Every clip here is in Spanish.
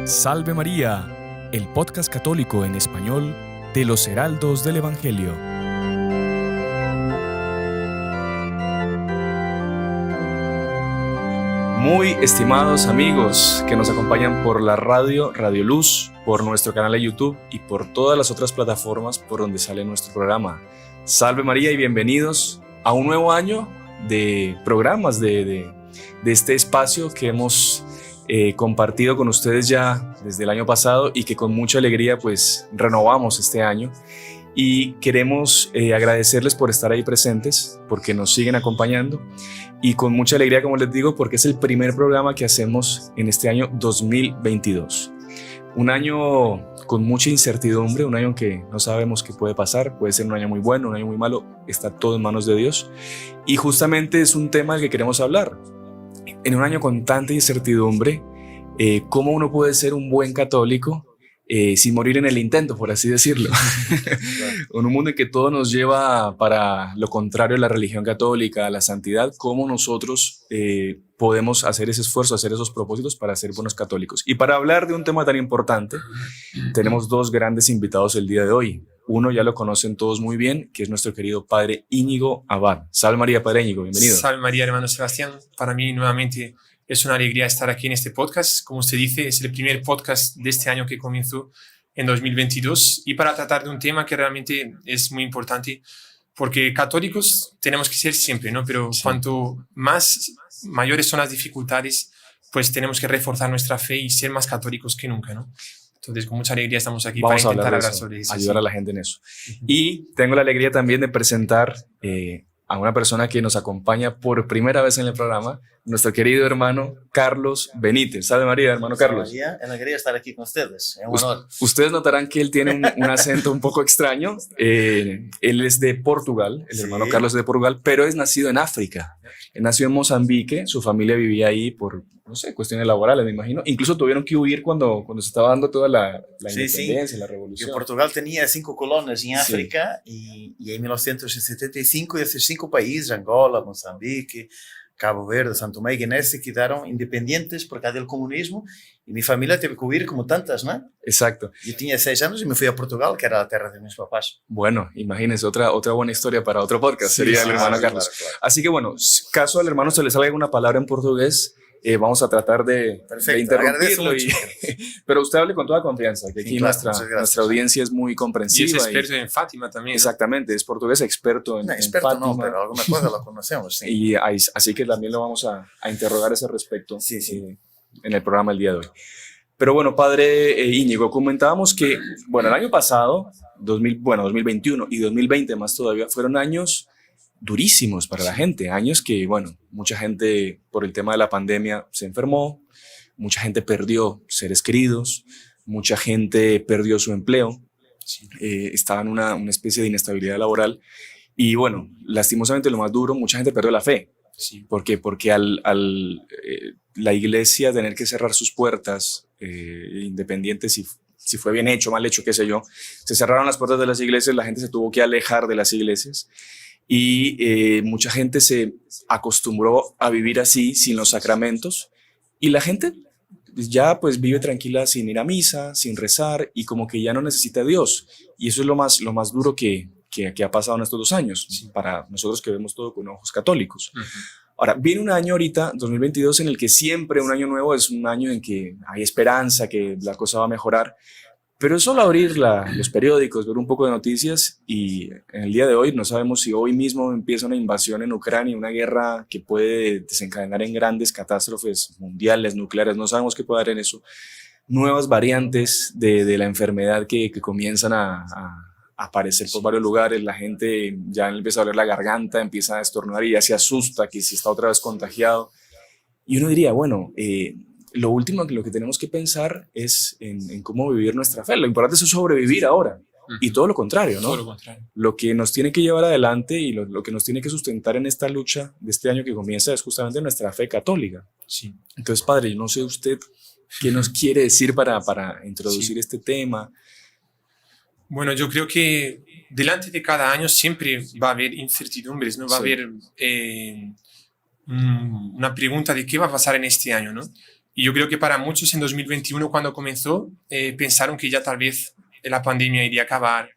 Salve María, el podcast católico en español de los Heraldos del Evangelio. Muy estimados amigos que nos acompañan por la Radio Luz, por nuestro canal de YouTube y por todas las otras plataformas por donde sale nuestro programa. Salve María y bienvenidos a un nuevo año de programas de este espacio que hemos compartido con ustedes ya desde el año pasado y que con mucha alegría pues renovamos este año. Y queremos agradecerles por estar ahí presentes, porque nos siguen acompañando y con mucha alegría, como les digo, porque es el primer programa que hacemos en este año 2022. Un año con mucha incertidumbre, un año que no sabemos qué puede pasar, puede ser un año muy bueno, un año muy malo, está todo en manos de Dios. Y justamente es un tema del que queremos hablar. En un año con tanta incertidumbre, ¿cómo uno puede ser un buen católico sin morir en el intento, por así decirlo? En un mundo en que todo nos lleva para lo contrario a la religión católica, a la santidad, ¿cómo nosotros podemos hacer ese esfuerzo, hacer esos propósitos para ser buenos católicos? Y para hablar de un tema tan importante, tenemos dos grandes invitados el día de hoy. Uno ya lo conocen todos muy bien, que es nuestro querido padre Íñigo Abad. Salve María, padre Íñigo, bienvenido. Salve María, hermano Sebastián. Para mí nuevamente es una alegría estar aquí en este podcast. Como usted dice, es el primer podcast de este año que comenzó en 2022 y para tratar de un tema que realmente es muy importante, porque católicos tenemos que ser siempre, ¿no? Pero sí, cuanto mayores son las dificultades, pues tenemos que reforzar nuestra fe y ser más católicos que nunca, ¿no? Entonces, con mucha alegría estamos aquí para intentar hablar sobre eso. Ayudar a la gente en eso. Y tengo la alegría también de presentar a una persona que nos acompaña por primera vez en el programa, nuestro querido hermano Carlos Benítez. Salve María, hermano Carlos. María, es una alegría estar aquí con ustedes. Es un honor. Ustedes notarán que él tiene un acento un poco extraño. Él es de Portugal, el hermano Carlos es de Portugal, pero es nacido en África. Él nació en Mozambique, su familia vivía ahí por, no sé, cuestiones laborales, me imagino. Incluso tuvieron que huir cuando se estaba dando toda la independencia, la revolución. Y Portugal tenía 5 colonias en África y en 1975 estos 5 países, Angola, Mozambique, Cabo Verde, Santo Tomé y Guinea, se quedaron independientes por causa del comunismo y mi familia tuvo que huir como tantas, ¿no? Exacto. Yo tenía 6 años y me fui a Portugal, que era la tierra de mis papás. Bueno, imagínense, otra buena historia para otro podcast, sería el hermano Carlos. Claro. Así que bueno, caso al hermano se le salga alguna palabra en portugués, vamos a tratar de interrumpirlo. Pero usted hable con toda confianza, que aquí nuestra audiencia es muy comprensiva. Y es experto en Fátima también. Exactamente, es portugués experto en experto Fátima. No, pero alguna cosa lo conocemos. Sí. Y así que también lo vamos a interrogar a ese respecto en el programa el día de hoy. Pero bueno, padre Íñigo, comentábamos que, bueno, el año pasado, 2021 y 2020 más todavía, fueron años durísimos para la gente, años que, bueno, mucha gente por el tema de la pandemia se enfermó, mucha gente perdió seres queridos, mucha gente perdió su empleo, estaba en una especie de inestabilidad laboral y, bueno, lastimosamente lo más duro, mucha gente perdió la fe. Sí. ¿Por qué? Porque la iglesia tener que cerrar sus puertas, independiente si fue bien hecho, mal hecho, qué sé yo, se cerraron las puertas de las iglesias, la gente se tuvo que alejar de las iglesias y mucha gente se acostumbró a vivir así, sin los sacramentos, y la gente ya pues vive tranquila sin ir a misa, sin rezar, y como que ya no necesita a Dios, y eso es lo más duro que ha pasado en estos 2 años, para nosotros que vemos todo con ojos católicos. Ahora, viene un año ahorita, 2022, en el que siempre un año nuevo es un año en que hay esperanza, que la cosa va a mejorar, pero es solo abrir los periódicos, ver un poco de noticias y en el día de hoy no sabemos si hoy mismo empieza una invasión en Ucrania, una guerra que puede desencadenar en grandes catástrofes mundiales, nucleares, no sabemos qué puede haber en eso. Nuevas variantes de la enfermedad que comienzan a aparecer por varios lugares, la gente ya empieza a doler la garganta, empieza a estornudar y ya se asusta que si está otra vez contagiado. Y uno diría, bueno, lo último lo que tenemos que pensar es en cómo vivir nuestra fe. Lo importante es sobrevivir ahora. Y todo lo contrario, ¿no? Todo lo contrario. Lo que nos tiene que llevar adelante y lo que nos tiene que sustentar en esta lucha de este año que comienza es justamente nuestra fe católica. Sí. Entonces, padre, no sé usted qué nos quiere decir para introducir este tema. Bueno, yo creo que delante de cada año siempre va a haber incertidumbres, ¿no? Va a haber una pregunta de qué va a pasar en este año, ¿no? Y yo creo que para muchos en 2021, cuando comenzó, pensaron que ya tal vez la pandemia iría a acabar,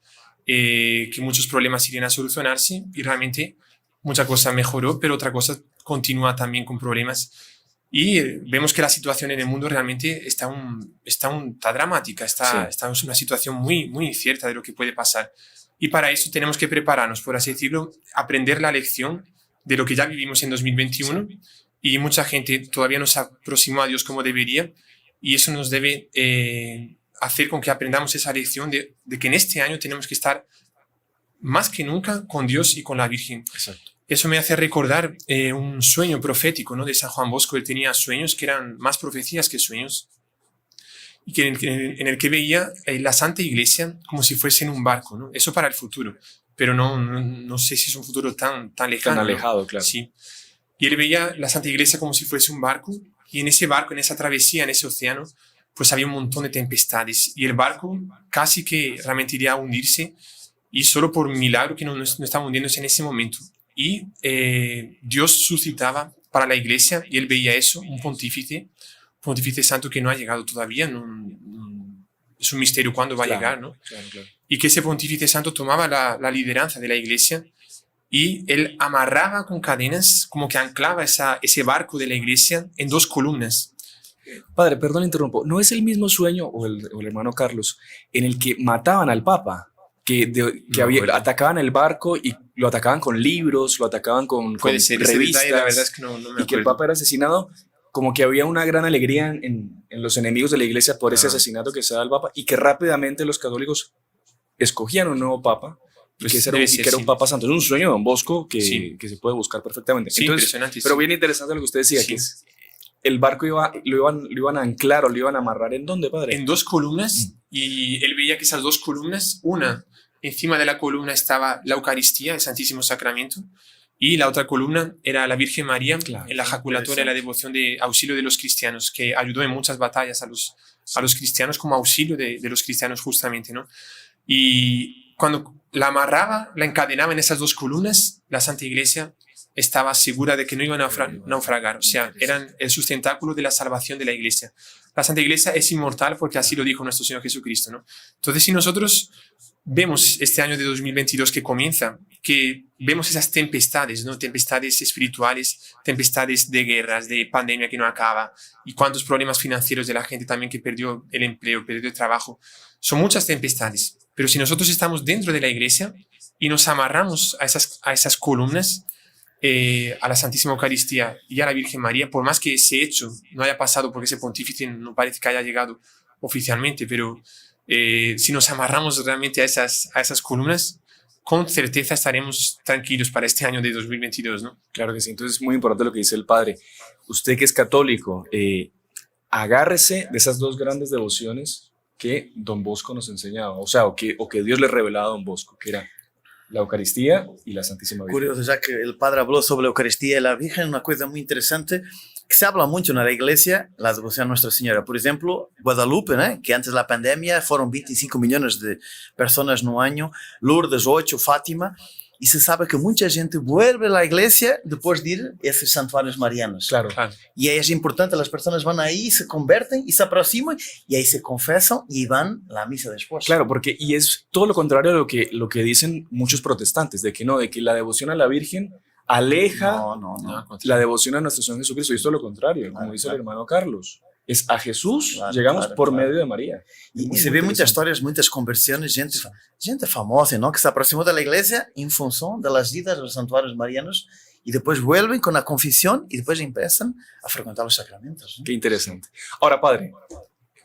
que muchos problemas irían a solucionarse y realmente mucha cosa mejoró, pero otra cosa continúa también con problemas. Y vemos que la situación en el mundo realmente está dramática, está en una situación muy, muy incierta de lo que puede pasar. Y para eso tenemos que prepararnos, por así decirlo, aprender la lección de lo que ya vivimos en 2021. Y mucha gente todavía no se aproximó a Dios como debería. Y eso nos debe hacer con que aprendamos esa lección de que en este año tenemos que estar más que nunca con Dios y con la Virgen. Exacto. Eso me hace recordar un sueño profético, ¿no? De San Juan Bosco. Él tenía sueños que eran más profecías que sueños, y en el que veía la Santa Iglesia como si fuese en un barco, ¿no? Eso para el futuro, pero no sé si es un futuro tan lejano. Tan alejado, ¿no? claro. Sí. Y él veía la Santa Iglesia como si fuese un barco, y en ese barco, en esa travesía, en ese océano, pues había un montón de tempestades, y el barco casi que realmente iría a hundirse, y solo por un milagro que no estaba hundiéndose en ese momento. Y Dios suscitaba para la Iglesia, y él veía eso, un pontífice santo que no ha llegado todavía, es un misterio cuándo va a llegar, ¿no? Claro. Y que ese pontífice santo tomaba la lideranza de la Iglesia, y él amarraba con cadenas, como que anclaba ese barco de la Iglesia en 2 columnas. Padre, perdón, interrumpo. ¿No es el mismo sueño, o el hermano Carlos, en el que mataban al Papa? Atacaban el barco y lo atacaban con libros, lo atacaban con revistas, la verdad es que no me acuerdo. Y que el Papa era asesinado. Como que había una gran alegría en los enemigos de la Iglesia por ese asesinato que se da al Papa, y que rápidamente los católicos escogían un nuevo Papa, Pues que era un Papa santo. Es un sueño de Don Bosco que se puede buscar perfectamente. Sí, entonces, impresionante. pero bien interesante lo que usted decía, que el barco lo iban a anclar o lo iban a amarrar. ¿En dónde, padre? En 2 columnas, y él veía que esas 2 columnas, encima de la columna estaba la Eucaristía, el Santísimo Sacramento, y la otra columna era la Virgen María, en la jaculatoria, la devoción de auxilio de los cristianos, que ayudó en muchas batallas a los cristianos como auxilio de los cristianos justamente, ¿no? Y cuando la amarraba, la encadenaba en esas 2 columnas, la Santa Iglesia estaba segura de que no iban a naufragar, o sea, eran el sustentáculo de la salvación de la Iglesia. La Santa Iglesia es inmortal porque así lo dijo nuestro Señor Jesucristo, ¿no? Entonces, si nosotros vemos este año de 2022 que comienza, que vemos esas tempestades, ¿no? Tempestades espirituales, tempestades de guerras, de pandemia que no acaba, y cuántos problemas financieros de la gente también que perdió el empleo, perdió el trabajo. Son muchas tempestades, pero si nosotros estamos dentro de la Iglesia y nos amarramos a esas columnas, a la Santísima Eucaristía y a la Virgen María, por más que ese hecho no haya pasado, porque ese pontífice no parece que haya llegado oficialmente, pero si nos amarramos realmente a esas columnas, con certeza estaremos tranquilos para este año de 2022, ¿no? Claro que sí. Entonces es muy importante lo que dice el padre. Usted que es católico, agárrese de esas 2 grandes devociones que Don Bosco nos enseñaba, o sea, o que Dios le revelaba a Don Bosco, que era la Eucaristía y la Santísima Virgen. Curioso, ya que el padre habló sobre la Eucaristía y la Virgen, una cosa muy interesante que se habla mucho en la iglesia, la devoción a Nuestra Señora. Por ejemplo, Guadalupe, ¿no? Que antes de la pandemia fueron 25 millones de personas en un año, Lourdes 8, Fátima, y se sabe que mucha gente vuelve a la iglesia después de ir a esos santuarios marianos. Claro. Y ahí es importante, las personas van ahí, se convierten y se aproximan, y ahí se confesan y van a la misa después. Claro, porque y es todo lo contrario a lo que dicen muchos protestantes, de que la devoción a la Virgen aleja la devoción a nuestro Señor Jesucristo, y esto es lo contrario, como dice el hermano Carlos. Es a Jesús, llegamos por medio de María. Y se ve muchas historias, muchas conversiones, gente famosa, ¿no? Que se aproximó de la iglesia en función de las idas a los santuarios marianos, y después vuelven con la confesión y después empiezan a frecuentar los sacramentos, ¿no? Qué interesante. Ahora, padre,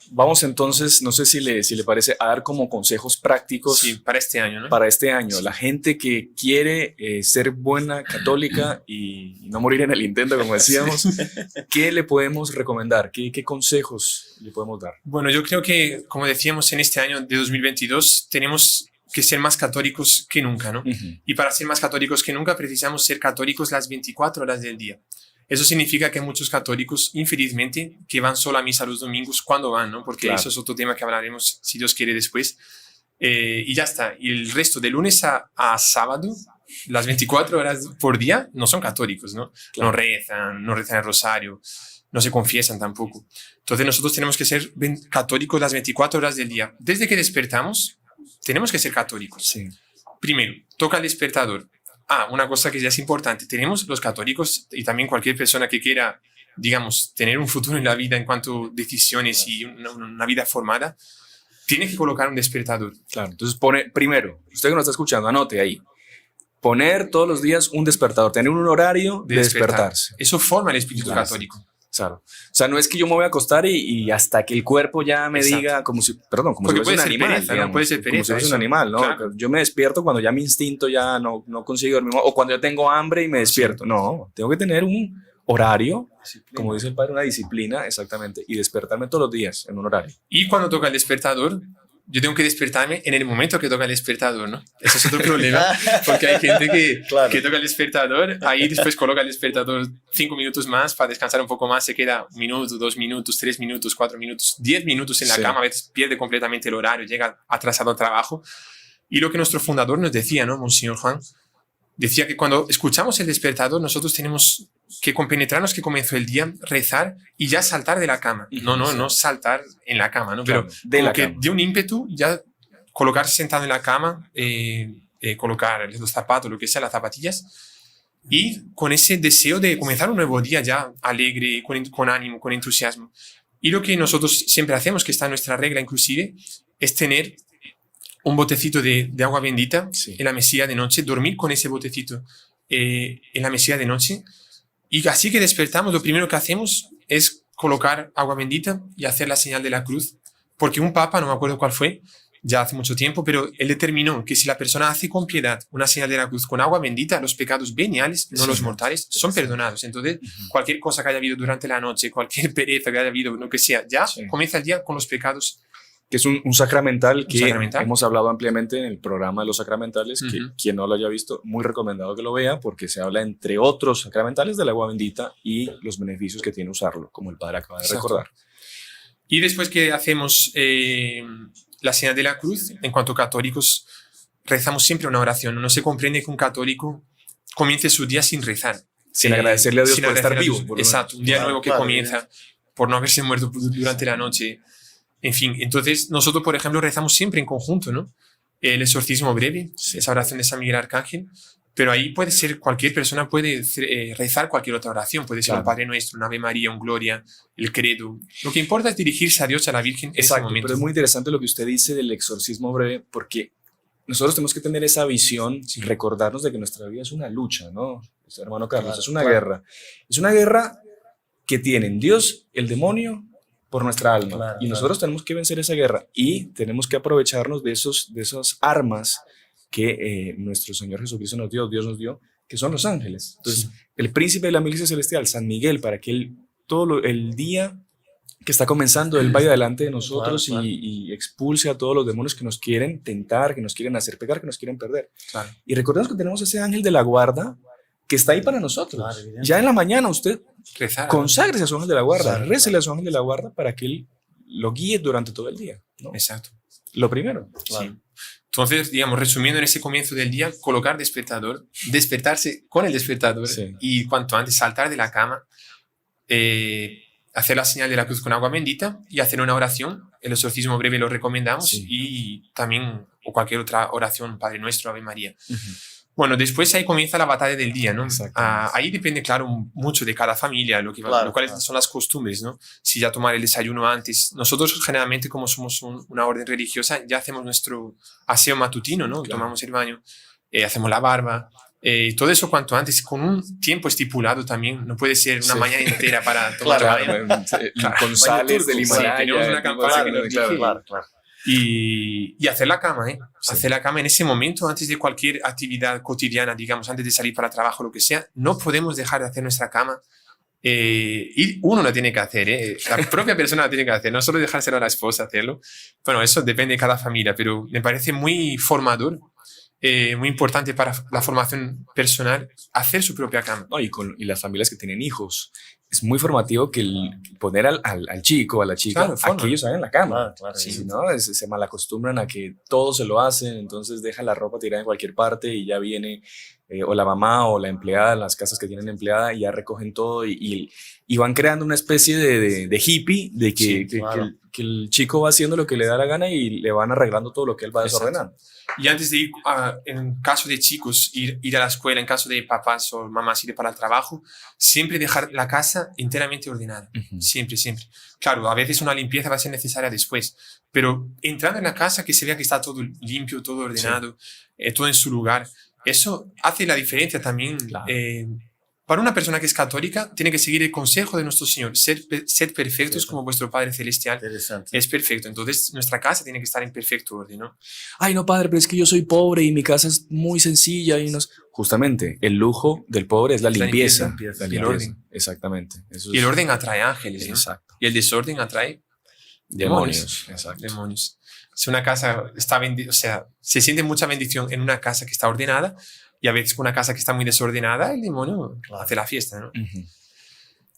vamos entonces, no sé si le parece, a dar como consejos prácticos. Sí, para este año, ¿no? Para este año. Sí. La gente que quiere ser buena católica y no morir en el intento, como decíamos, sí. ¿Qué le podemos recomendar? ¿Qué consejos le podemos dar? Bueno, yo creo que, como decíamos, en este año de 2022 tenemos que ser más católicos que nunca, ¿no? Y para ser más católicos que nunca precisamos ser católicos las 24 horas del día. Eso significa que hay muchos católicos, infelizmente, que van solo a misa los domingos cuando van, ¿no? Porque eso es otro tema que hablaremos, si Dios quiere, después. Y ya está. Y el resto, de lunes a sábado, las 24 horas por día, no son católicos, ¿no? No rezan el rosario, no se confiesan tampoco. Entonces nosotros tenemos que ser católicos las 24 horas del día. Desde que despertamos, tenemos que ser católicos. Sí. Primero, toca el despertador. Una cosa que ya es importante. Tenemos los católicos y también cualquier persona que quiera, digamos, tener un futuro en la vida en cuanto a decisiones y una vida formada, tiene que colocar un despertador. Claro, entonces pone, primero, usted que nos está escuchando, anote ahí. Poner todos los días un despertador, tener un horario de despertarse. Eso forma el espíritu católico. Claro. O sea, no es que yo me voy a acostar y hasta que el cuerpo ya me diga, como si fuese un animal. Pereza, digamos, no puede ser pereza, como si fuese un animal, ¿no? Claro. Yo me despierto cuando ya mi instinto ya no consigue dormir, o cuando yo tengo hambre y me despierto. No, tengo que tener un horario, como dice el padre, una disciplina, exactamente, y despertarme todos los días en un horario. Y cuando toca el despertador, yo tengo que despertarme en el momento que toca el despertador, ¿no? Ese es otro problema, porque hay gente que toca el despertador, ahí después coloca el despertador 5 minutos más para descansar un poco más, se queda 1 minuto, 2 minutos, 3 minutos, 4 minutos, 10 minutos en la cama, a veces pierde completamente el horario, llega atrasado al trabajo. Y lo que nuestro fundador nos decía, ¿no? Monseñor Juan, decía que cuando escuchamos el despertador, nosotros tenemos que compenetrarnos que comenzó el día, rezar y ya saltar de la cama. No saltar en la cama, ¿no? Claro, pero que de un ímpetu ya colocarse sentado en la cama, colocar los zapatos, lo que sea, las zapatillas, y con ese deseo de comenzar un nuevo día ya alegre, con ánimo, con entusiasmo. Y lo que nosotros siempre hacemos, que está en nuestra regla inclusive, es tener un botecito de agua bendita en la mesilla de noche, dormir con ese botecito en la mesilla de noche. Y así que despertamos, lo primero que hacemos es colocar agua bendita y hacer la señal de la cruz, porque un papa, no me acuerdo cuál fue, ya hace mucho tiempo, pero él determinó que si la persona hace con piedad una señal de la cruz con agua bendita, los pecados veniales, no los mortales, son perdonados. Entonces, cualquier cosa que haya habido durante la noche, cualquier pereza que haya habido, lo que sea, ya comienza el día con los pecados. Que es un sacramental que hemos hablado ampliamente en el programa de los sacramentales, que quien no lo haya visto, muy recomendado que lo vea, porque se habla, entre otros sacramentales, del agua bendita y los beneficios que tiene usarlo, como el padre acaba de recordar. Y después que hacemos la señal de la cruz, en cuanto a católicos, rezamos siempre una oración. No se comprende que un católico comience su día sin rezar. Sin agradecerle a Dios por estar vivo. Exacto, un día nuevo que comienza, por no haberse muerto durante la noche. En fin, entonces nosotros, por ejemplo, rezamos siempre en conjunto, ¿no? El exorcismo breve, esa oración de San Miguel Arcángel, pero ahí puede ser, cualquier persona puede rezar cualquier otra oración, puede ser un Padre Nuestro, un Ave María, un Gloria, el Credo. Lo que importa es dirigirse a Dios, a la Virgen en ese momento. Pero es muy interesante lo que usted dice del exorcismo breve, porque nosotros tenemos que tener esa visión, recordarnos de que nuestra vida es una lucha, ¿no? Hermano Carlos, es una guerra. Es una guerra que tienen Dios, el demonio, por nuestra alma. Y nosotros tenemos que vencer esa guerra y tenemos que aprovecharnos de esas armas que nuestro Señor Jesucristo nos dio, Dios nos dio, que son los ángeles. Entonces, el príncipe de la milicia celestial, San Miguel, para que él, el día que está comenzando, él vaya delante de nosotros y expulse a todos los demonios que nos quieren tentar, que nos quieren hacer pecar, que nos quieren perder. Y recordemos que tenemos ese ángel de la guarda que está ahí para nosotros. Ya en la mañana usted conságrese a su ángel de la guarda, récele a su ángel de la guarda para que él lo guíe durante todo el día, ¿no? Exacto. Lo primero. Sí. Entonces, digamos, resumiendo en ese comienzo del día, colocar despertador, despertarse con el despertador y cuanto antes saltar de la cama, hacer la señal de la cruz con agua bendita y hacer una oración. El exorcismo breve lo recomendamos y también o cualquier otra oración, Padre Nuestro, Ave María. Bueno, después ahí comienza la batalla del día, ¿no? Ahí depende, claro, mucho de cada familia, lo cuales son las costumbres, ¿no? Si ya tomar el desayuno antes. Nosotros generalmente, como somos una orden religiosa, ya hacemos nuestro aseo matutino, ¿no? Tomamos el baño, hacemos la barba, todo eso cuanto antes, con un tiempo estipulado también. No puede ser una mañana entera para tomar el baño. Con sales del Himalaya. Tenemos una campana que nos dice. Y hacer la cama, hacer la cama en ese momento, antes de cualquier actividad cotidiana, digamos, antes de salir para trabajo, lo que sea, no podemos dejar de hacer nuestra cama. Y uno la tiene que hacer, la propia persona la tiene que hacer, no solo dejárselo a la esposa hacerlo. Bueno, eso depende de cada familia, pero me parece muy formador, muy importante para la formación personal, hacer su propia cama. No, y las familias que tienen hijos, es muy formativo que poner al chico, a la chica, a que ellos hagan la cama. Si no, se malacostumbran a que todos se lo hacen, entonces dejan la ropa tirada en cualquier parte y ya viene o la mamá o la empleada, las casas que tienen empleada, y ya recogen todo y van creando una especie de hippie de Sí, claro. que el chico va haciendo lo que le da la gana y le van arreglando todo lo que él va desordenando. Y antes de ir, en caso de chicos, ir a la escuela, en caso de papás o mamás ir para el trabajo, siempre dejar la casa enteramente ordenada. Siempre, siempre. Claro, a veces una limpieza va a ser necesaria después, pero entrando en la casa que se vea que está todo limpio, todo ordenado, todo en su lugar, eso hace la diferencia también. Claro. Para una persona que es católica, tiene que seguir el consejo de nuestro Señor, sed perfectos como vuestro Padre Celestial Interesante. es perfecto. Entonces, nuestra casa tiene que estar en perfecto orden, ¿no? Ay, no, padre, pero es que yo soy pobre y mi casa es muy sencilla y Justamente, el lujo del pobre es la limpieza. limpieza. La Y el limpieza. orden. Exactamente. Eso Y el es- orden atrae ángeles, ¿no? Exacto. Y el desorden atrae Demonios. Exacto. demonios. Si una casa está o sea, se siente mucha bendición en una casa que está ordenada, y a veces con una casa que está muy desordenada, el demonio hace la fiesta, ¿no? Ujú.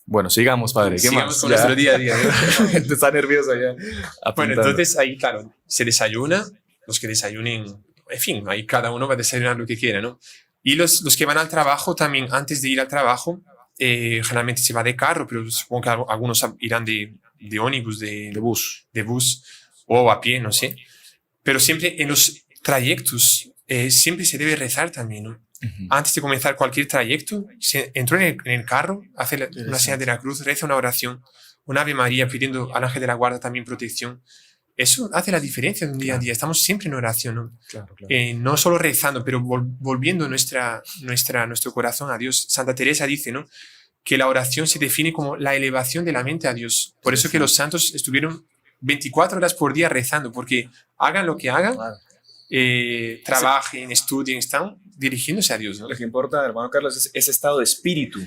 Bueno, sigamos, padre. ¿Qué Sigamos más? con nuestro día a día, ¿no? Gente está nerviosa ya. Bueno, apuntando. entonces ahí, claro, se desayuna, los que desayunen, en fin, ahí cada uno va a desayunar lo que quiera, ¿no? Y los que van al trabajo también, antes de ir al trabajo, generalmente se va de carro, pero supongo que algunos irán de ómnibus, De bus. de bus o a pie, no sé. Pero siempre en los trayectos, siempre se debe rezar también, ¿no? Ujú. Antes de comenzar cualquier trayecto, se entró en el carro, hace una señal de la cruz, reza una oración, un Ave María pidiendo al ángel de la guarda también protección. Eso hace la diferencia de un día a día. Estamos siempre en oración, ¿no? Claro, claro. No solo rezando, pero volviendo nuestro corazón a Dios. Santa Teresa dice, ¿no?, que la oración se define como la elevación de la mente a Dios. Por eso que los santos estuvieron 24 horas por día rezando, porque hagan lo que hagan, Claro. trabajen, estudien, están dirigiéndose a Dios, ¿no? Lo que importa, hermano Carlos, es ese estado de espíritu,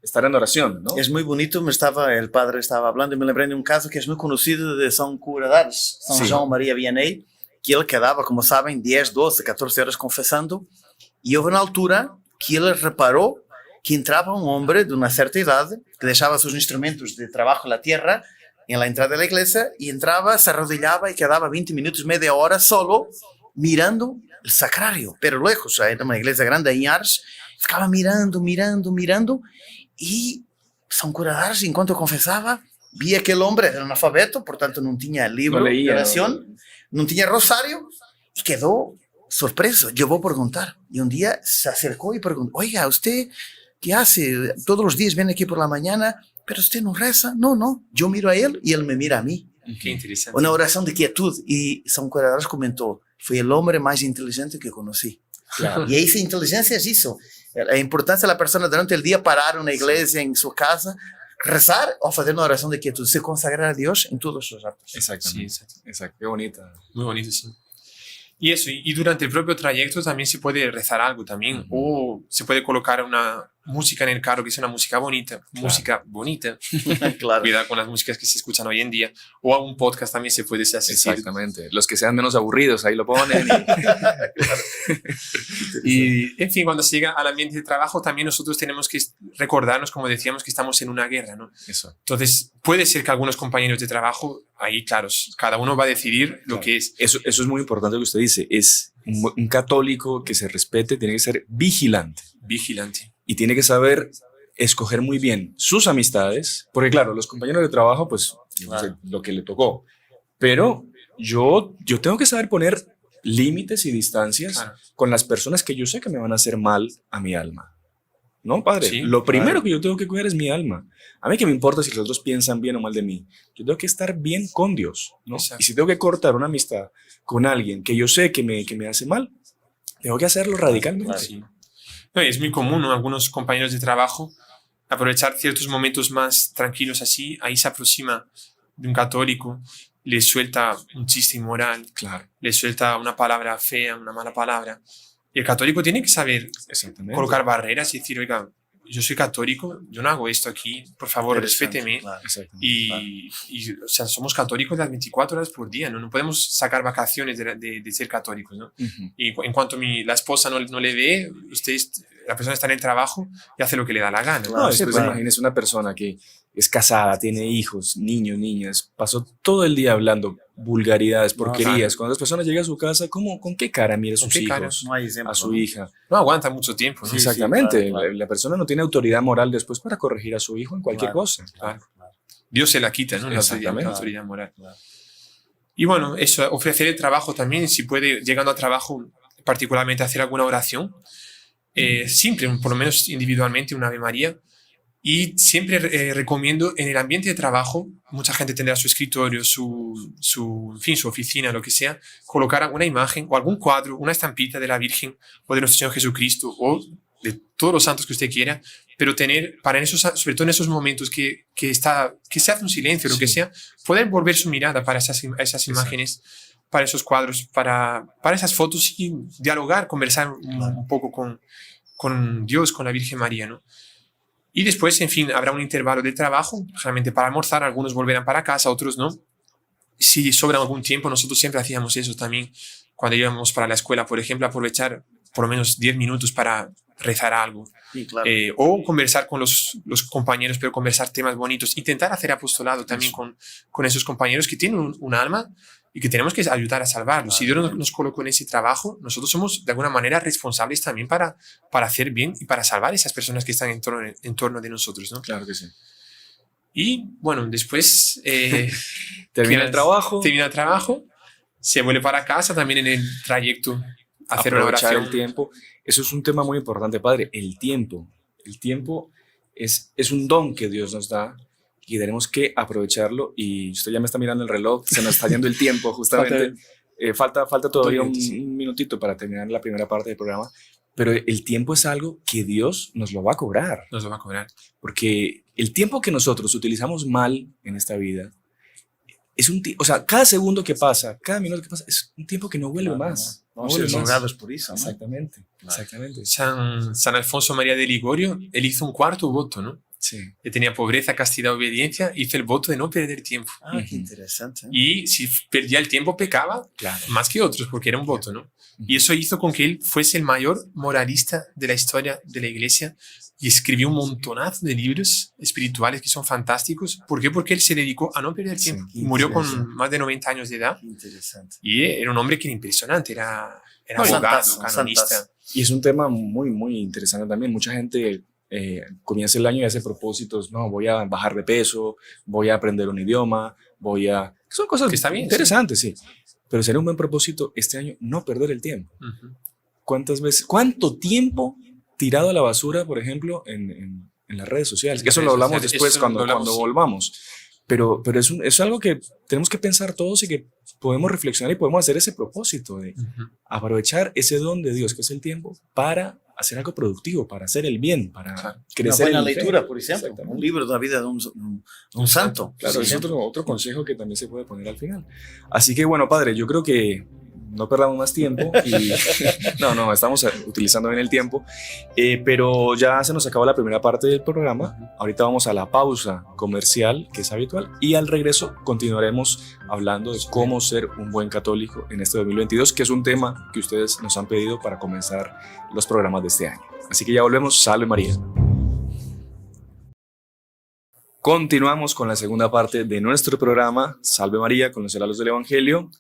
estar en oración, ¿no? Es muy bonito, el padre estaba hablando y me lembré de un caso que es muy conocido de São Cura d'Ars, São Sí. João María Vianney, que él quedaba, como saben, 10, 12, 14 horas confesando, y hubo una altura que él reparó que entraba un hombre de una cierta edad que dejaba sus instrumentos de trabajo en la tierra en la entrada de la iglesia y entraba, se arrodillaba y quedaba 20 minutos, media hora solo mirando el sacrario, pero lejos, o sea, era una iglesia grande en Ars, ficaba mirando, mirando, mirando, y São Cura d'Ars, enquanto confesaba, via aquele hombre, era analfabeto, portanto não tinha livro No leía, de oración, não tinha rosario, y quedó sorpreso. Yo voy a preguntar, y un día se acercó y preguntó, oiga, ¿usted qué hace? Todos los días viene aquí por la mañana, pero usted no reza. No, no, yo miro a él y él me mira a mí. Qué interesante. Una oración de quietud. Y São Cura d'Ars comentó, fue el hombre más inteligente que conocí. Claro. Y esa inteligencia es eso. La importancia de la persona durante el día parar en una iglesia, en su casa, rezar o hacer una oración de quietud, se consagrar a Dios en todos sus actos. Exactamente. Sí, exacto. Exacto. Qué bonita. Muy bonito, sí. Y eso, y durante el propio trayecto también se puede rezar algo también, o se puede colocar una música en el carro que sea una música bonita, música bonita, Claro. cuidado con las músicas que se escuchan hoy en día, o a un podcast también se puede asistir. Exactamente. Los que sean menos aburridos, ahí lo ponen. Y, en fin, cuando se llega al ambiente de trabajo, también nosotros tenemos que recordarnos, como decíamos, que estamos en una guerra, ¿no? Eso. Entonces, puede ser que algunos compañeros de trabajo, ahí, claro, cada uno va a decidir lo que es. Eso es muy importante lo que usted dice. Es un católico que se respete, tiene que ser vigilante Vigilante. y tiene que saber escoger muy bien sus amistades, porque claro, los compañeros de trabajo, pues Claro. lo que le tocó, pero yo tengo que saber poner límites y distancias Claro. con las personas que yo sé que me van a hacer mal a mi alma. ¿No, padre? Sí, Lo primero claro. que yo tengo que cuidar es mi alma. A mí que me importa si los otros piensan bien o mal de mí. Yo tengo que estar bien con Dios, ¿no? Exacto. Y si tengo que cortar una amistad con alguien que yo sé que me hace mal, tengo que hacerlo radicalmente. Claro. Sí. No, y es muy común, ¿no? Algunos compañeros de trabajo aprovechar ciertos momentos más tranquilos así, ahí se aproxima de un católico, le suelta un chiste inmoral, Claro, le suelta una palabra fea, una mala palabra. Y el católico tiene que saber exactamente. colocar barreras y decir, oiga, yo soy católico, yo no hago esto aquí, por favor, respéteme. Claro. Exactamente. Y, o sea, somos católicos las 24 horas por día, ¿no? No podemos sacar vacaciones de ser católicos, ¿no? Ujú. Y en cuanto la esposa no le ve, la persona está en el trabajo y hace lo que le da la gana. No, Claro, después claro. imagínese una persona que es casada, tiene hijos, niños, niñas, pasó todo el día hablando vulgaridades, porquerías. Cuando las personas llegan a su casa, ¿con qué cara mira a sus hijos? No hay ejemplo, a su ¿no? hija. No aguanta mucho tiempo, ¿no? Sí, Exactamente. sí, claro. La persona no tiene autoridad moral después para corregir a su hijo en cualquier cosa. Claro. Dios se la quita, ¿no? Exactamente. La autoridad moral. Y bueno, eso, ofrecer el trabajo también, si puede, llegando al trabajo, particularmente hacer alguna oración, simple, por lo menos individualmente, una Ave María. Y siempre recomiendo en el ambiente de trabajo, mucha gente tendrá su escritorio, en fin, su oficina, lo que sea, colocar alguna imagen o algún cuadro, una estampita de la Virgen o de nuestro Señor Jesucristo o de todos los santos que usted quiera, pero tener, para esos, sobre todo en esos momentos que se hace un silencio, lo que sea, poder volver su mirada para esas imágenes, para esos cuadros, para esas fotos y dialogar, conversar un poco con Dios, con la Virgen María, ¿no? Y después, en fin, habrá un intervalo de trabajo, generalmente para almorzar, algunos volverán para casa, otros no. Si sobra algún tiempo, nosotros siempre hacíamos eso también, cuando íbamos para la escuela, por ejemplo, aprovechar por lo menos 10 minutos para rezar algo. Sí, claro. O conversar con los compañeros, pero conversar temas bonitos. Intentar hacer apostolado también con esos compañeros que tienen un alma y que tenemos que ayudar a salvarlos. Si Dios nos colocó en ese trabajo, nosotros somos de alguna manera responsables también para hacer bien y para salvar a esas personas que están en torno de nosotros, ¿no? Claro que sí. Y bueno, después Termina el trabajo, se vuelve para casa también en el trayecto, hacer una aprovechar oración. el tiempo. Eso es un tema muy importante, padre. El tiempo. El tiempo es un don que Dios nos da y tenemos que aprovecharlo. Y usted ya me está mirando el reloj, se nos está yendo el tiempo justamente. Falta todavía un minutito para terminar la primera parte del programa. Pero el tiempo es algo que Dios nos lo va a cobrar. Nos lo va a cobrar. Porque el tiempo que nosotros utilizamos mal en esta vida es o sea, cada segundo que pasa, cada minuto que pasa, es un tiempo que no vuelve más. No vuelve más. Por eso, ¿no? Exactamente, exactamente. San Alfonso María de Ligorio, él hizo un cuarto voto, ¿no? Sí. Él tenía pobreza, castidad, obediencia, hizo el voto de no perder tiempo. Ah, qué interesante. Y si perdía el tiempo, pecaba más que otros, porque era un voto, ¿no? Y eso hizo con que él fuese el mayor moralista de la historia de la Iglesia y escribió un montonazo de libros espirituales que son fantásticos. ¿Por qué? Porque él se dedicó a no perder tiempo. Y murió con más de 90 años de edad. Qué interesante. Y era un hombre que era impresionante, era abogado, canonista. Y es un tema muy, muy interesante también. Mucha gente comienza el año y hace propósitos. No, voy a bajar de peso, voy a aprender un idioma, son cosas que está bien, interesantes, sí. Pero sería un buen propósito este año no perder el tiempo. ¿Cuánto tiempo tirado a la basura, por ejemplo, en las redes sociales? Que eso lo hablamos después cuando volvamos. Pero es algo que tenemos que pensar todos y que podemos reflexionar y podemos hacer ese propósito de aprovechar ese don de Dios, que es el tiempo, para hacer algo productivo, para hacer el bien, para crecer. Una buena lectura, por ejemplo, un libro de la vida de un santo. Claro, es otro consejo que también se puede poner al final. Así que bueno, padre, yo creo que no perdamos más tiempo y no, estamos utilizando bien el tiempo, pero ya se nos acabó la primera parte del programa. Ahorita vamos a la pausa comercial, que es habitual, y al regreso continuaremos hablando de cómo ser un buen católico en este 2022, que es un tema que ustedes nos han pedido para comenzar los programas de este año. Así que ya volvemos. Salve María. Continuamos con la segunda parte de nuestro programa Salve María con los heraldos del Evangelio,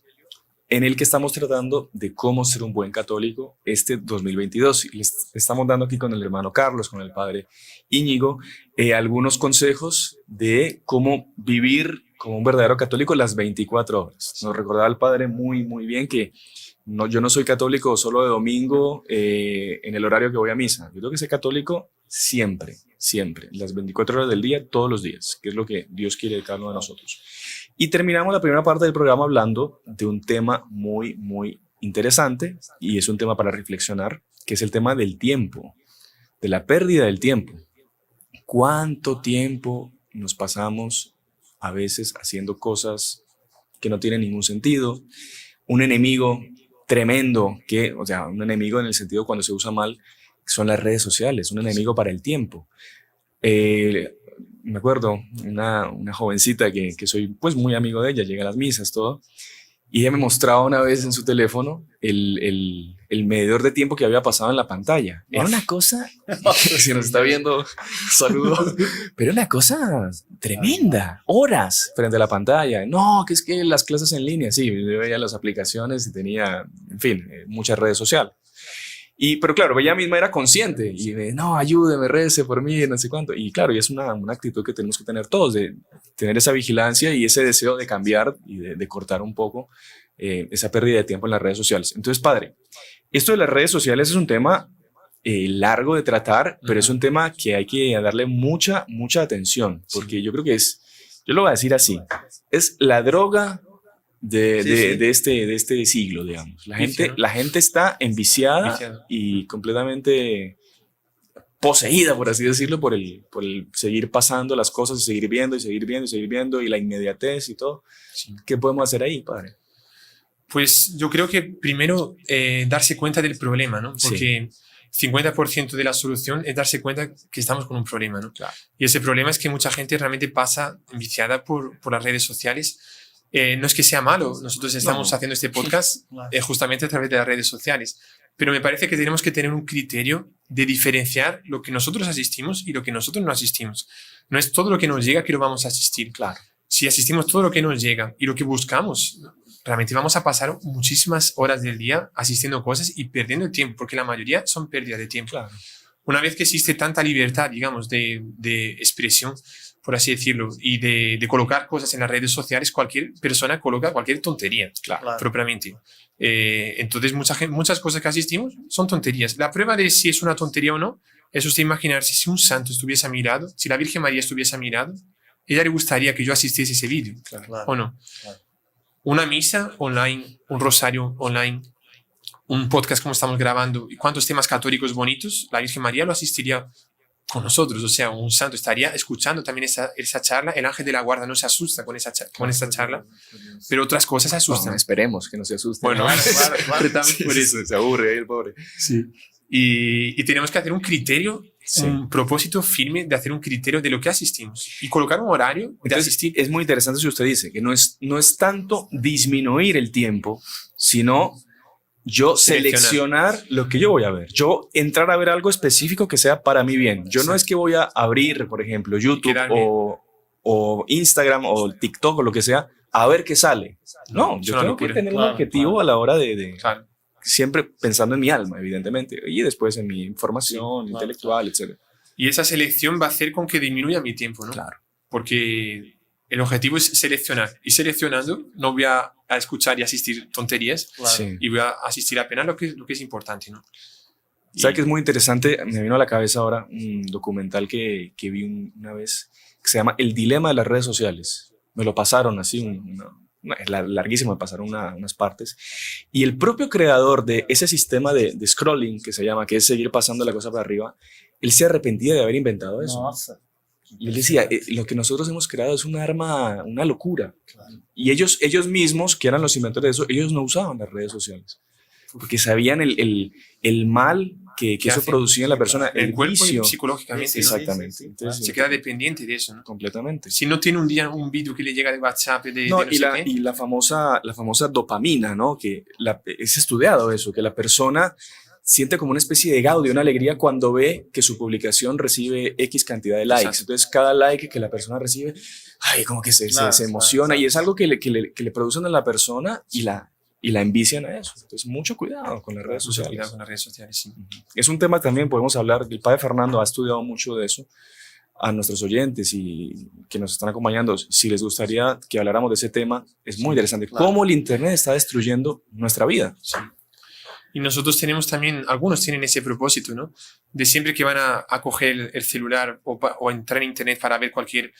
en el que estamos tratando de cómo ser un buen católico este 2022. Y les estamos dando aquí con el hermano Carlos, con el padre Íñigo, algunos consejos de cómo vivir como un verdadero católico las 24 horas. Nos recordaba el padre muy, muy bien que yo no soy católico solo de domingo en el horario que voy a misa. Yo tengo que ser católico siempre, las 24 horas del día, todos los días, que es lo que Dios quiere de cada uno de nosotros. Y terminamos la primera parte del programa hablando de un tema muy, muy interesante, y es un tema para reflexionar, que es el tema del tiempo, de la pérdida del tiempo. ¿Cuánto tiempo nos pasamos a veces haciendo cosas que no tienen ningún sentido? Un enemigo tremendo, un enemigo en el sentido cuando se usa mal, son las redes sociales, un enemigo para el tiempo. Me acuerdo una jovencita que soy pues muy amigo de ella, llega a las misas, todo, Y ella me mostraba una vez en su teléfono el medidor de tiempo que había pasado en la pantalla. Era una cosa, si nos está viendo, saludos, pero una cosa tremenda, horas frente a la pantalla. No, que es que las clases en línea, sí, yo veía las aplicaciones y tenía, en fin, muchas redes sociales. Pero claro, ella misma era consciente y no, ayúdeme, rece por mí, no sé cuánto. Y claro, y es una actitud que tenemos que tener todos, de tener esa vigilancia y ese deseo de cambiar y de cortar un poco esa pérdida de tiempo en las redes sociales. Entonces, padre, esto de las redes sociales es un tema largo de tratar, pero es un tema que hay que darle mucha atención, porque yo creo que yo lo voy a decir así, es la droga de este siglo, digamos. La gente está enviciada y completamente poseída, por así decirlo, por el seguir pasando las cosas y seguir viendo y seguir viendo y seguir viendo y la inmediatez y todo. Sí. ¿Qué podemos hacer ahí, padre? Pues yo creo que primero darse cuenta del problema, ¿no? Porque 50% de la solución es darse cuenta que estamos con un problema, ¿no? Claro. Y ese problema es que mucha gente realmente pasa enviciada por las redes sociales. No es que sea malo, nosotros estamos haciendo este podcast justamente a través de las redes sociales, pero me parece que tenemos que tener un criterio de diferenciar lo que nosotros asistimos y lo que nosotros no asistimos. No es todo lo que nos llega que lo vamos a asistir. Claro. Si asistimos todo lo que nos llega y lo que buscamos, realmente vamos a pasar muchísimas horas del día asistiendo cosas y perdiendo el tiempo, porque la mayoría son pérdidas de tiempo. Claro. Una vez que existe tanta libertad, digamos, de expresión, por así decirlo, y de colocar cosas en las redes sociales, cualquier persona coloca cualquier tontería, claro. Propiamente. Entonces, muchas cosas que asistimos son tonterías. La prueba de si es una tontería o no es usted imaginarse si un santo estuviese a mi lado, si la Virgen María estuviese a mi lado, ella le gustaría que yo asistiese a ese vídeo, claro. ¿O no? Claro. Una misa online, un rosario online, un podcast como estamos grabando, y cuántos temas católicos bonitos, la Virgen María lo asistiría con nosotros, o sea, un santo estaría escuchando también esa charla. El ángel de la guarda no se asusta con esa charla, pero otras cosas se asustan. No, esperemos que no se asuste. Bueno, claro. Sí, por eso se aburre ahí el pobre. Sí. Y tenemos que hacer un criterio, un propósito firme de hacer un criterio de lo que asistimos y colocar un horario de asistir. Es muy interesante si usted dice que no es tanto disminuir el tiempo, sino yo seleccionar lo que yo voy a ver. Yo entrar a ver algo específico que sea para mi bien. Yo no es que voy a abrir, por ejemplo, YouTube o Instagram o TikTok o lo que sea, a ver qué sale. No, yo tengo que tener un objetivo a la hora de siempre pensando en mi alma, evidentemente, y después en mi información intelectual, etc. Y esa selección va a hacer con que disminuya mi tiempo, ¿no? Claro. Porque el objetivo es seleccionar. Y seleccionando no voy a escuchar y asistir tonterías, y voy a asistir apenas lo que es importante, ¿no? ¿Sabe que es muy interesante? Me vino a la cabeza ahora un documental que vi una vez que se llama El dilema de las redes sociales. Me lo pasaron así, larguísimo, me pasaron unas partes. Y el propio creador de ese sistema de scrolling, que se llama, que es seguir pasando la cosa para arriba, él se arrepentía de haber inventado eso. Nossa. Y él decía, lo que nosotros hemos creado es un arma, una locura. Claro. Y ellos mismos, que eran los inventores de eso, ellos no usaban las redes sociales. Porque sabían el mal que eso producía en la persona, el cuerpo vicio. Y psicológicamente. Exactamente. ¿No? Entonces, se queda dependiente de eso, ¿no? Completamente. Si no tiene un día un vídeo que le llega de WhatsApp, y la famosa dopamina, ¿no? Que es estudiado eso, que la persona siente como una especie de gaudio, una alegría cuando ve que su publicación recibe X cantidad de likes. Exacto. Entonces, cada like que la persona recibe, como que se emociona, y es algo que le producen a la persona y la envician a eso. Entonces, mucho cuidado con las redes sociales. Cuidado con las redes sociales, sí. Es un tema también, podemos hablar, el padre Fernando ha estudiado mucho de eso. A nuestros oyentes y que nos están acompañando, si les gustaría que habláramos de ese tema, es muy interesante. Claro. Cómo el Internet está destruyendo nuestra vida. Sí. Y nosotros tenemos también, algunos tienen ese propósito, ¿no? De siempre que van a coger el celular o entrar en Internet para ver cualquier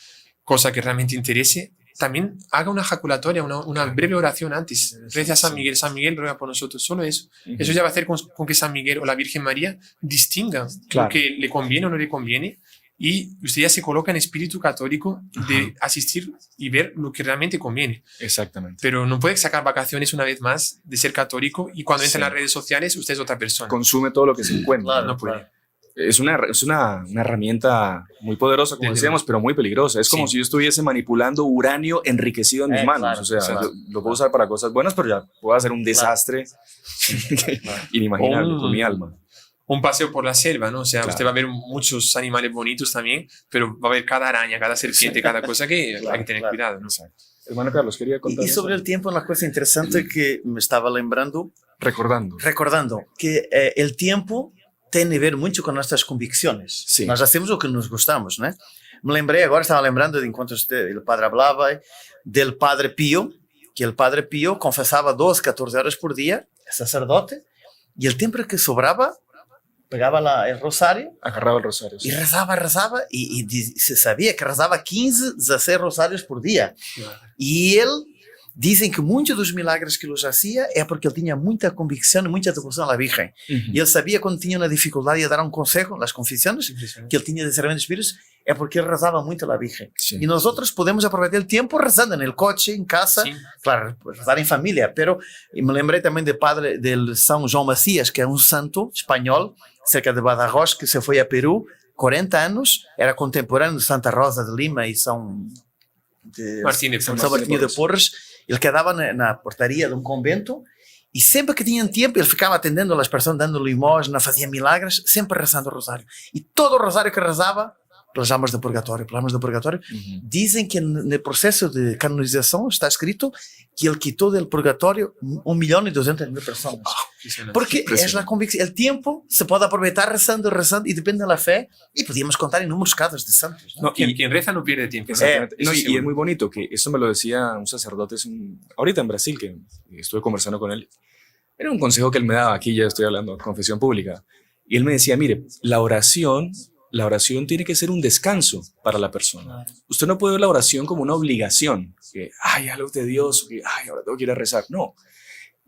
cosa que realmente interese, también haga una jaculatoria, una breve oración antes. Reza a San Miguel ruega por nosotros, solo eso. Eso ya va a hacer con que San Miguel o la Virgen María distingan lo que le conviene o no le conviene, y usted ya se coloca en espíritu católico de asistir y ver lo que realmente conviene. Exactamente. Pero no puede sacar vacaciones una vez más de ser católico y cuando entra en las redes sociales usted es otra persona. Consume todo lo que se encuentra. No puede. una herramienta muy poderosa, como decíamos, pero muy peligrosa. Es como si yo estuviese manipulando uranio enriquecido en mis manos. Claro, o sea, lo puedo usar para cosas buenas, pero ya puedo hacer un desastre inimaginable con mi alma. Un paseo por la selva, ¿no? O sea, usted va a ver muchos animales bonitos también, pero va a ver cada araña, cada serpiente, cada cosa que hay que tener cuidado, ¿no? Exacto. Hermano Carlos, quería contar. Y sobre el tiempo, una cosa interesante que me estaba lembrando. Recordando que el tiempo tiene que ver mucho con nuestras convicciones. Sí. Nós hacemos lo que nos gustamos, ¿no? Me lembrei agora, estaba lembrando de enquanto o padre hablaba, del Padre Pío, que el Padre Pío confesaba 14 horas por día, sacerdote, y el tiempo que sobraba, pegaba el rosario, agarraba el rosario, y rezaba, y se sabía que rezaba 15, 16 rosarios por día. Y él, dizem que muitos dos milagres que ele hacía é porque ele tinha muita convicção e muita devoção à Virgem. E ele sabia quando tinha uma dificuldade de dar um conselho, nas confissões, que ele tinha discernimento de espíritos, é porque ele rezava muito à Virgem. Sim. E nós outros podemos aproveitar o tempo rezando no coche, em casa, claro, rezar em família. Pero me lembrei também del São João Macias, que é um santo espanhol, cerca de Badajoz, que se foi a Peru, 40 anos, era contemporâneo de Santa Rosa de Lima e São Martinho de Porres. Ele quedava na portaria de um convento e sempre que tinha tempo, ele ficava atendendo as pessoas, dando limosna, fazia milagres, sempre rezando o rosário. E todo o rosário que rezava, pelas almas do purgatório, dizem que no processo de canonização está escrito que ele quitou do purgatório 1.200.000 pessoas. Porque é a convicção, o tempo se pode aproveitar rezando e depende da fé, e podíamos contar inúmeros casos de santos. No, quien reza no pierde tiempo. No, y es muy bonito, que esto me lo decía un sacerdote ahorita en Brasil, que estuve conversando con él. Era un consejo que él me daba, aquí ya estoy hablando, confesión pública. Y él me decía, mire, la oración tiene que ser un descanso para la persona. Usted no puede ver la oración como una obligación, que, ay, algo tedioso, que, ay, ahora tengo que ir a rezar. No,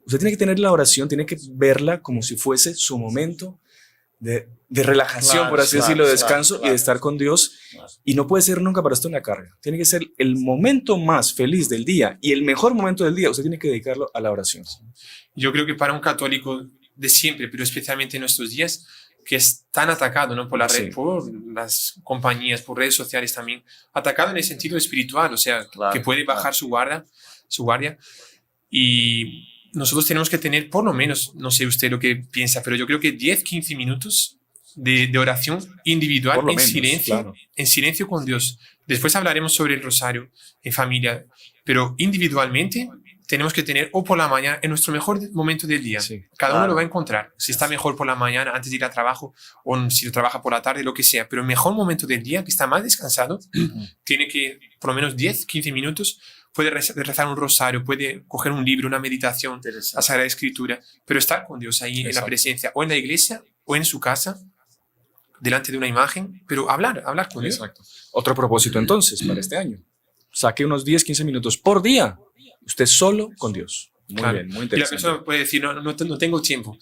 usted tiene que tener la oración, tiene que verla como si fuese su momento de relajación, por así decirlo, de descanso y de estar con Dios. Y no puede ser nunca para usted una carga. Tiene que ser el momento más feliz del día y el mejor momento del día. Usted tiene que dedicarlo a la oración. Yo creo que para un católico de siempre, pero especialmente en estos días, que es tan atacado, ¿no? Por la red, por las compañías, por redes sociales también, atacado en el sentido espiritual, o sea, que puede bajar su guardia. Y nosotros tenemos que tener, por lo menos, no sé usted lo que piensa, pero yo creo que 10-15 minutos de oración individual en silencio con Dios. Después hablaremos sobre el rosario en familia, pero individualmente tenemos que tener o por la mañana, en nuestro mejor momento del día. Cada uno lo va a encontrar. Si está mejor por la mañana antes de ir al trabajo o si trabaja por la tarde, lo que sea. Pero el mejor momento del día, que está más descansado, tiene que, por lo menos 10-15 minutos, puede rezar un rosario, puede coger un libro, una meditación, la Sagrada Escritura, pero estar con Dios ahí en la presencia, o en la iglesia, o en su casa, delante de una imagen, pero hablar con Dios. Exacto. Otro propósito entonces para este año. Saque unos 10-15 minutos por día. Usted solo con Dios. Muy bien, muy interesante. Y la persona puede decir, no tengo tiempo.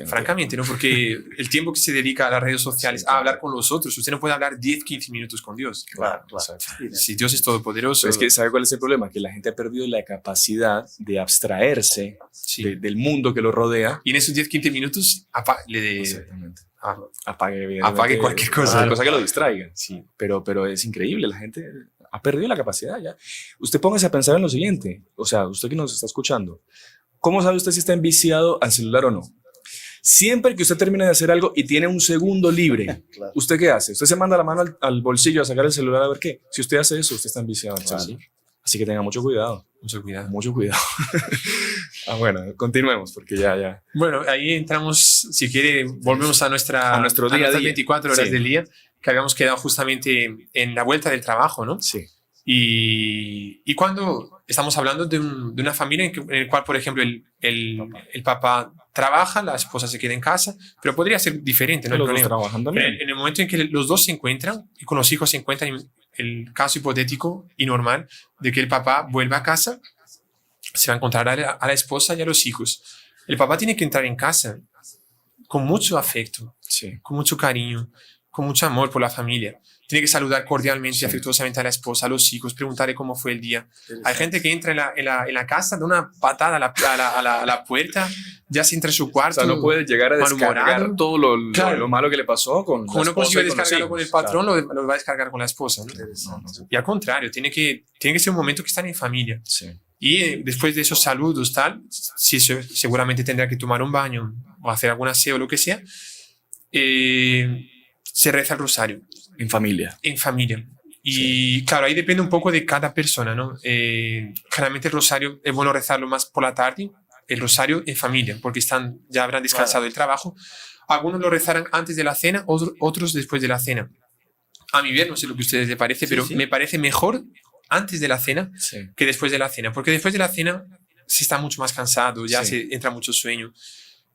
Francamente, ¿no? Porque el tiempo que se dedica a las redes sociales, a hablar con los otros, usted no puede hablar 10-15 minutos con Dios. Claro. Si Dios es todopoderoso. Pero es que, ¿sabe cuál es el problema? Que la gente ha perdido la capacidad de abstraerse del mundo que lo rodea. Y en esos 10-15 minutos Exactamente. Apague cualquier cosa que lo distraiga. Sí, pero es increíble, la gente ha perdido la capacidad ya. Usted póngase a pensar en lo siguiente, o sea, usted que nos está escuchando, ¿cómo sabe usted si está enviciado al celular o no? Siempre que usted termine de hacer algo y tiene un segundo libre, ¿usted qué hace? Usted se manda la mano al bolsillo a sacar el celular a ver qué. Si usted hace eso, usted está enviciado al celular. Así que tenga mucho cuidado. Mucho cuidado. Bueno, continuemos porque ya. Bueno, ahí entramos, si quiere, volvemos a nuestro día a día. 24 horas del día, que habíamos quedado justamente en la vuelta del trabajo, ¿no? Sí. Y cuando estamos hablando de una familia en la cual, por ejemplo, el papá trabaja, la esposa se queda en casa, pero podría ser diferente, ¿no? Los dos trabajan también. En el momento en que los dos se encuentran y con los hijos se encuentran, el caso hipotético y normal de que el papá vuelva a casa, se va a encontrar a la esposa y a los hijos. El papá tiene que entrar en casa con mucho afecto, con mucho cariño, con mucho amor por la familia. tiene que saludar cordialmente y afectuosamente a la esposa, a los hijos, preguntarle cómo fue el día. Hay gente que entra en la casa, da una patada a la puerta, ya se entra en su cuarto. O sea, no puede llegar a descargar todo lo malo que le pasó con como la no consigue esposa y descargarlo con el patrón, claro. lo va a descargar con la esposa, ¿no? No. Y al contrario, tiene que ser un momento que están en familia. Sí. Y después de esos saludos, tal, sí, seguramente tendrá que tomar un baño o hacer algún aseo o lo que sea, se reza el rosario. En familia. En familia. Y claro, ahí depende un poco de cada persona, ¿no? Generalmente el rosario es bueno rezarlo más por la tarde, el rosario en familia, porque ya habrán descansado del trabajo. Algunos lo rezarán antes de la cena, otros después de la cena. A mi ver, no sé lo que a ustedes les parece, pero me parece mejor antes de la cena que después de la cena, porque después de la cena se está mucho más cansado, ya se entra mucho sueño.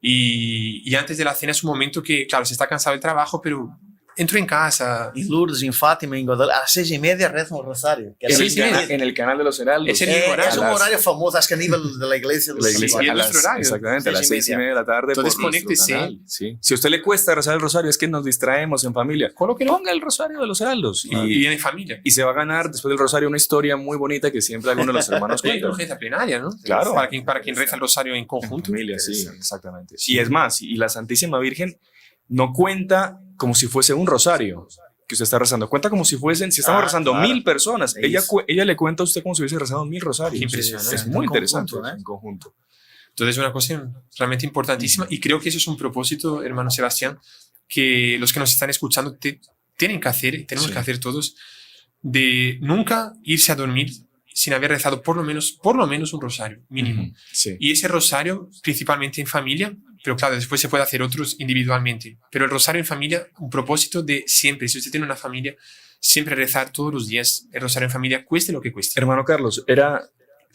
Y antes de la cena es un momento que, claro, se está cansado del trabajo, pero entro en casa. En Lourdes, en Fátima, en Godel, a las 6:30 rezan el rosario. En el canal de los Heraldos. Es el mismo horario. Es un horario famoso, es que a nivel de la iglesia. Exactamente, a las 6:30 de la tarde. Entonces, conéctese. Sí. Si a usted le cuesta rezar el rosario, es que nos distraemos en familia. Ponga el rosario de los Heraldos. Y en familia. Y se va a ganar después del rosario una historia muy bonita que siempre alguno de los hermanos cuenta. cuenta. Urgencia plenaria, ¿no? Claro. Para quien reza el rosario en conjunto. En familia, sí, exactamente. Y es más, y la Santísima Virgen no cuenta como si fuese un rosario que usted está rezando. Cuenta como si estamos rezando 1000 personas. Ella le cuenta a usted como si hubiese rezado 1000 rosarios. Qué impresionante. Es muy interesante en conjunto. Entonces es una cosa realmente importantísima y creo que eso es un propósito, hermano Sebastián, que los que nos están escuchando tienen que hacer, tenemos que hacer todos, de nunca irse a dormir sin haber rezado por lo menos un rosario mínimo. Y ese rosario principalmente en familia, pero claro, después se puede hacer otros individualmente. Pero el rosario en familia, un propósito de siempre, si usted tiene una familia, siempre rezar todos los días el rosario en familia, cueste lo que cueste. Hermano Carlos, era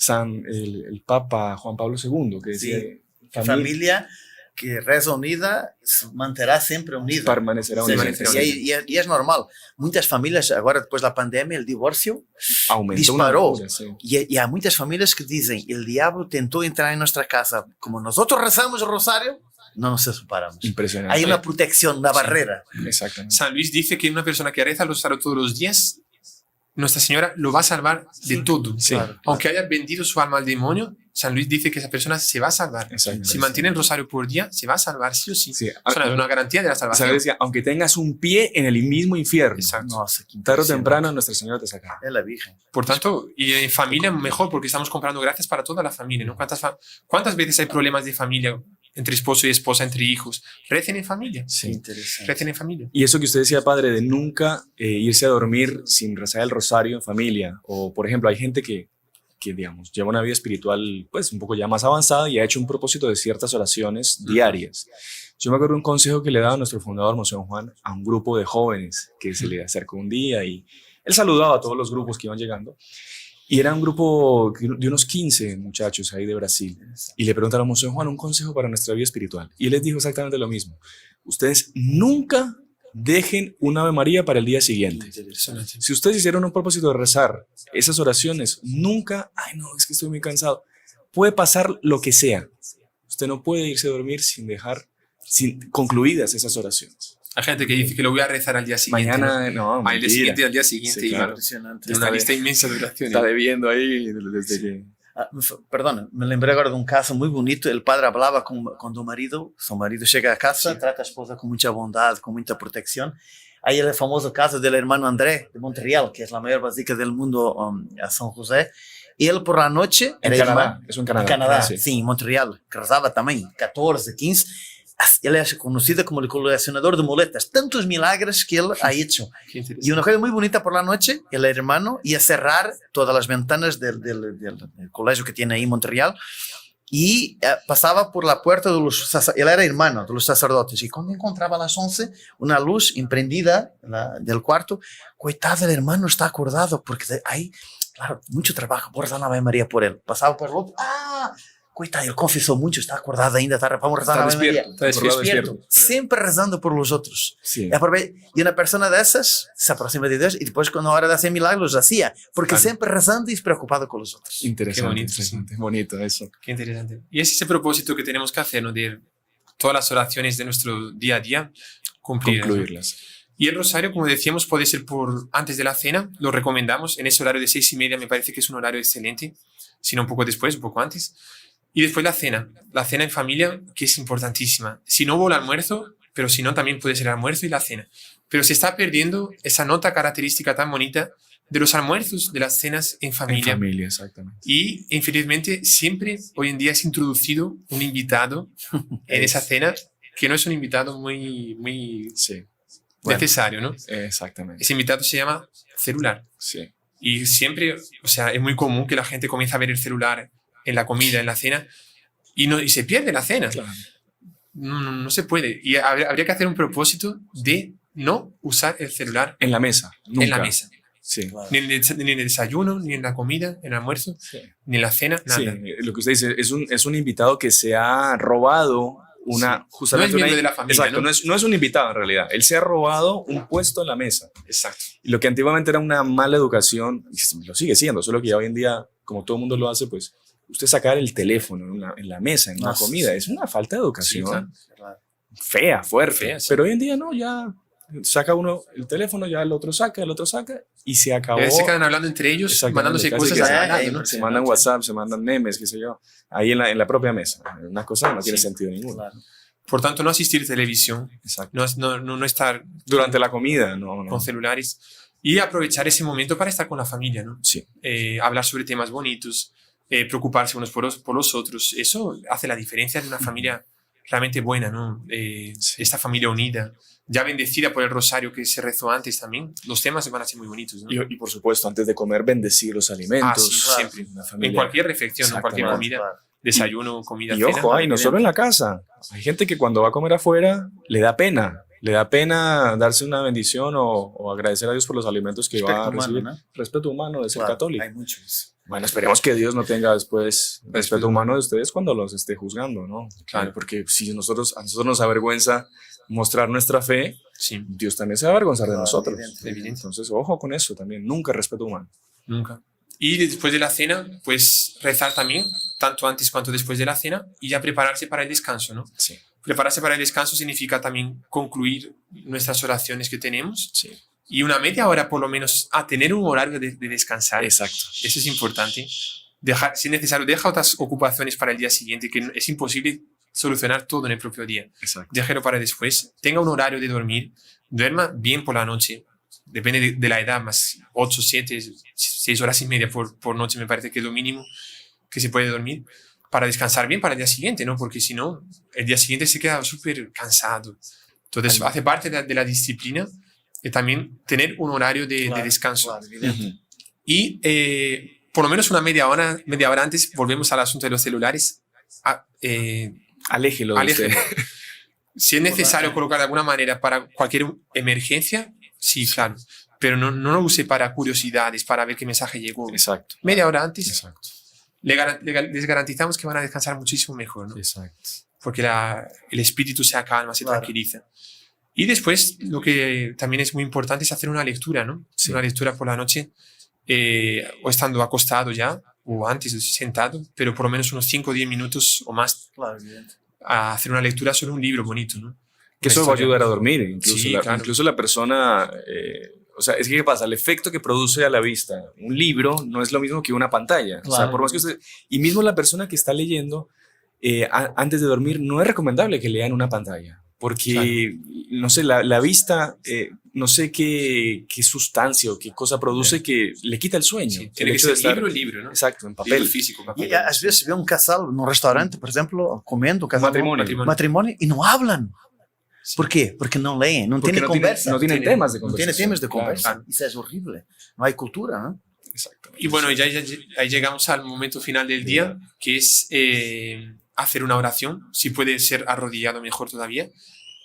el Papa Juan Pablo II que decía, familia que reza unida mantendrá sempre unida. Permanecerá unida. E é normal. Muitas famílias, agora depois da pandemia, o divórcio disparou. E há muitas famílias que dizem, o diabo tentou entrar em nossa casa. Como nós rezamos o rosário, no nos separamos. Impresionante. Hay una protección, una barrera. Exactamente. San Luis dice que una persona que reza el rosario todos los días, Nuestra Señora lo va a salvar de todo. Claro. Aunque haya vendido su alma al demonio, San Luis dice que esa persona se va a salvar. Si mantiene el rosario por día, se va a salvar sí o sí. Es una garantía de la salvación. Decía, aunque tengas un pie en el mismo infierno, tarde o temprano Nuestra Señora te sacará. Es la Virgen. Por tanto, y en familia mejor, porque estamos comprando gracias para toda la familia, ¿no? ¿Cuántas veces hay problemas de familia entre esposo y esposa, entre hijos? Recen en familia. Recen en familia. Y eso que usted decía, padre, de nunca irse a dormir sin rezar el rosario en familia. O, por ejemplo, hay gente que digamos, lleva una vida espiritual pues un poco ya más avanzada y ha hecho un propósito de ciertas oraciones diarias. Yo me acuerdo de un consejo que le daba nuestro fundador, Monseñor Juan, a un grupo de jóvenes que se le acercó un día y él saludaba a todos los grupos que iban llegando. Y era un grupo de unos 15 muchachos ahí de Brasil. Y le preguntaron a Monseñor Juan un consejo para nuestra vida espiritual. Y él les dijo exactamente lo mismo. Ustedes nunca dejen un Ave María para el día siguiente. Si ustedes hicieron un propósito de rezar esas oraciones, nunca, ay no, es que estoy muy cansado. Puede pasar lo que sea. Usted no puede irse a dormir sin dejar concluidas esas oraciones. Hay gente que dice que lo voy a rezar al día siguiente. Mañana, no, al día siguiente. Sí, claro. Tiene una lista inmensa de oraciones. Está debiendo ahí desde que... Perdona, me lembrei agora de um caso muito bonito. O padre falava quando o marido, seu marido chega a casa, trata a esposa com muita bondade, com muita proteção. Aí el famoso caso del hermano André de Montreal, que es la mayor basílica del mundo a San José. Y él por la noche era Canadá, eso en Canadá. En Canadá, sí, en Montreal, que rezaba también 14, 15. Él es conocido como el coleccionador de muletas, tantos milagros que él ha hecho. Y una cosa muy bonita por la noche, el hermano iba a cerrar todas las ventanas del colegio que tiene ahí en Montreal y pasaba por la puerta de los sacerdotes. Él era hermano de los sacerdotes y cuando encontraba a las 11 una luz emprendida del cuarto, coitado el hermano está acordado porque hay, claro, mucho trabajo por rezar la Ave María por él. Pasaba por el otro, coitado, ele confessou muito, está acordado ainda, vamos rezar a Ave María. Está despierto. Sempre rezando por los outros. Sí. E uma pessoa dessas se aproxima de Deus e depois, quando a hora de hacer milagros, hacía, porque sempre rezando y preocupado con los otros. Interesante. Qué bonito eso. Qué interesante. Y es ese propósito que tenemos que hacer, ¿no? De todas las oraciones de nuestro día a día, concluirlas. Y el rosario, como decíamos, puede ser por antes de la cena, lo recomendamos. En ese horario de 6:30 me parece que es un horario excelente, sino un poco después, un poco antes. Y después la cena en familia, que es importantísima. Si no hubo el almuerzo, pero si no, también puede ser el almuerzo y la cena. Pero se está perdiendo esa nota característica tan bonita de los almuerzos, de las cenas en familia. En familia, exactamente. Y infelizmente siempre hoy en día es introducido un invitado en esa cena que no es un invitado muy Sí. necesario, ¿no? Exactamente. Ese invitado se llama celular. Sí. Y siempre, o sea, es muy común que la gente comience a ver el celular en la comida, en la cena, y se pierde la cena. Claro. No se puede. Y habría que hacer un propósito de no usar el celular En la mesa. Nunca. en la mesa. Sí. Claro. Ni en el desayuno, ni en la comida, en el almuerzo, Sí. ni en la cena, nada. Sí, lo que usted dice, es un invitado que se ha robado justamente No es miembro de la familia, Exacto, ¿no? no es un invitado en realidad. Él se ha robado un puesto en la mesa. Exacto. Y lo que antiguamente era una mala educación, y lo sigue siendo, solo que ya hoy en día, como todo el mundo lo hace, pues usted sacar el teléfono en la mesa, en una comida, es una falta de educación Claro. fea, fuerte. Fea, sí. Pero hoy en día no, ya saca uno el teléfono, ya el otro saca y se acabó. Se quedan hablando entre ellos, Exactamente, mandándose casi cosas que hablando, ¿no? se mandan WhatsApp, se mandan memes, qué sé yo, ahí en la propia mesa. Una cosa que no tiene Sí. sentido ninguno. Claro. Por tanto, no asistir televisión, Exacto. no estar Durante la comida, no. con celulares y aprovechar ese momento para estar con la familia, ¿no? Sí, Hablar sobre temas bonitos, preocuparse unos por los otros. Eso hace la diferencia de una familia realmente buena, ¿no? Sí. Esta familia unida, ya bendecida por el rosario que se rezó antes también. Los temas van a ser muy bonitos, ¿no? y por supuesto, antes de comer, bendecir los alimentos. Sí, claro. siempre. Una familia. En cualquier reflexión, en cualquier Exactamente. comida, Claro. desayuno, comida, Y cena. ojo, no solo en la casa. Hay gente que cuando va a comer afuera le da pena. Le da pena darse una bendición o agradecer a Dios por los alimentos que va a Respeto humano, recibir. ¿no? Respeto humano de ser Claro, católico. hay muchos. Bueno, esperemos que Dios no tenga después respeto humano de ustedes cuando los esté juzgando, ¿no? Claro. Porque si a nosotros nos avergüenza mostrar nuestra fe, Sí, Dios también se va a avergonzar de Claro, nosotros. evidente. Entonces, ojo con eso también. Nunca respeto humano. nunca. Y después de la cena, pues rezar también, tanto antes cuanto después de la cena, y ya prepararse para el descanso, ¿no? Sí, Prepararse para el descanso significa también concluir nuestras oraciones que tenemos sí. y una media hora por lo menos a tener un horario de descansar. Exacto. Eso es importante. Si es necesario, deja otras ocupaciones para el día siguiente, que es imposible solucionar todo en el propio día. Exacto. Déjelo para después. Tenga un horario de dormir. Duerma bien por la noche. Depende de la edad, más 8, 7, 6 horas y media por noche me parece que es lo mínimo que se puede dormir para descansar bien para el día siguiente, ¿no? Porque si no, el día siguiente se queda súper cansado. Entonces, hace parte de la disciplina también tener un horario de descanso. Claro, evidente. Y por lo menos una media hora antes volvemos al asunto de los celulares. Aléjelo. de Aléjelo. usted. Si es necesario colocar de alguna manera para cualquier emergencia, sí, claro. Pero no lo use para curiosidades, para ver qué mensaje llegó. Exacto. Media hora antes, Exacto. les garantizamos que van a descansar muchísimo mejor, ¿no? Exacto. Porque el espíritu se acalma, se Claro. tranquiliza. Y después, lo que también es muy importante es hacer una lectura, ¿no? Sí. Una lectura por la noche, o estando acostado ya, o antes sentado, pero por lo menos unos 5 o 10 minutos o más Claro, evidente. a hacer una lectura sobre un libro bonito, ¿no? Que Una eso va a historia. ayudar a dormir. Incluso, Sí, claro. incluso la persona, o sea, es que ¿qué pasa? El efecto que produce a la vista un libro no es lo mismo que una pantalla. O sea, Claro. por más que usted, y mismo la persona que está leyendo, antes de dormir, no es recomendable que lean una pantalla. Porque, no sé, la vista, no sé qué sustancia o qué cosa produce que le quita el sueño. Sí, El tiene que hecho de ser estar- libro, ¿no? Exacto, en Libro papel. físico, papel. E às vezes vê casal num restaurante, por exemplo, comendo, um casal Matrimonio. e não hablam. Sí. Por quê? Porque não leem, não Porque têm no conversa. no tienen tiene- temas de Não têm conversación. temas de Claro, conversa. claro. Isso é horrível. Não há cultura, não? exactamente. Y bueno, ya ahí llegamos al momento final del día, que es hacer una oración, si puede ser arrodillado mejor todavía,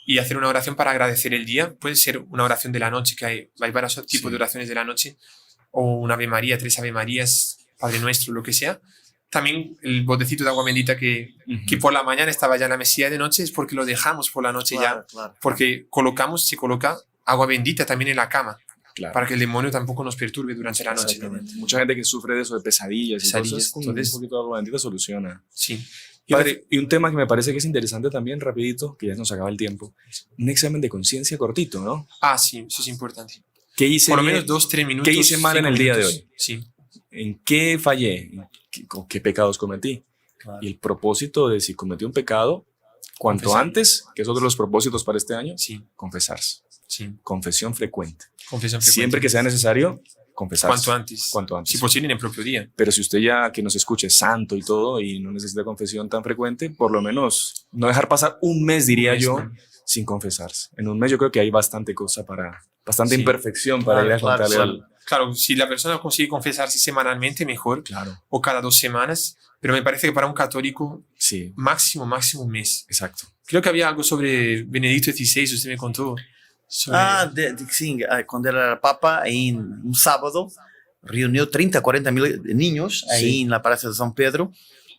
y hacer una oración para agradecer el día. Puede ser una oración de la noche, que hay varios tipos Sí. de oraciones de la noche, o una Ave María, 3 Ave Marías, Padre Nuestro, lo que sea. También el botecito de agua bendita que por la mañana estaba ya en la mesilla de noche, es porque lo dejamos por la noche ya, claro. porque se coloca agua bendita también en la cama, Claro. para que el demonio tampoco nos perturbe durante la noche. Exactamente. Mucha gente que sufre de eso, de pesadillas y Pesadillas, cosas, con entonces- un poquito de agua bendita soluciona. Sí. Padre, y un tema que me parece que es interesante también, rapidito, que ya nos acaba el tiempo, un examen de conciencia cortito, ¿no? Ah, sí, eso es importante. ¿Qué hice Por lo bien? menos 2-3 minutos. ¿Qué hice mal en el día de hoy? Sí. ¿En qué fallé? ¿Qué pecados cometí? Claro. Y el propósito de si cometí un pecado, cuanto Confesar. antes, que es otro de los propósitos para este año, Sí, confesarse. sí. Confesión frecuente. Confesión Siempre que sea necesario, confesarse. Cuanto antes. Cuanto antes. Si posible, en el propio día. Pero si usted ya que nos escuche es santo y todo y no necesita confesión tan frecuente, por lo menos no dejar pasar un mes, diría yo, ¿no? sin confesarse. En un mes yo creo que hay bastante cosa bastante Sí. imperfección para Claro, ir a claro, contarle claro. al... Claro, si la persona consigue confesarse semanalmente, mejor. Claro, O cada 2 semanas. Pero me parece que para un católico, sí, máximo un mes. exacto. Creo que había algo sobre Benedicto XVI, usted me contó. Sobre... Sim, quando ele era papa, aí um sábado, reuniu 30, 40 mil niños aí Sí. na Praça de São Pedro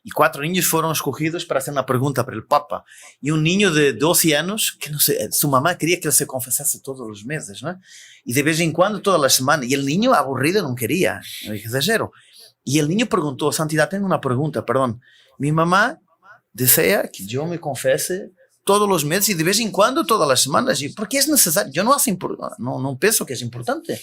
e 4 niños foram escolhidos para hacer uma pergunta para o Papa. E um niño de 12 anos, que não sei, sua mamá queria que ele se confessasse todos os meses, né? E de vez em quando, todas as semanas. E o niño, aburrido, não queria. Eu dije, exagero. E o niño perguntou, Santidade, tenho uma pergunta, perdão. Minha mamá desea que eu me confesse todos os meses e de vez em quando, todas as semanas. E porque é necessário. Eu não, não penso que é importante.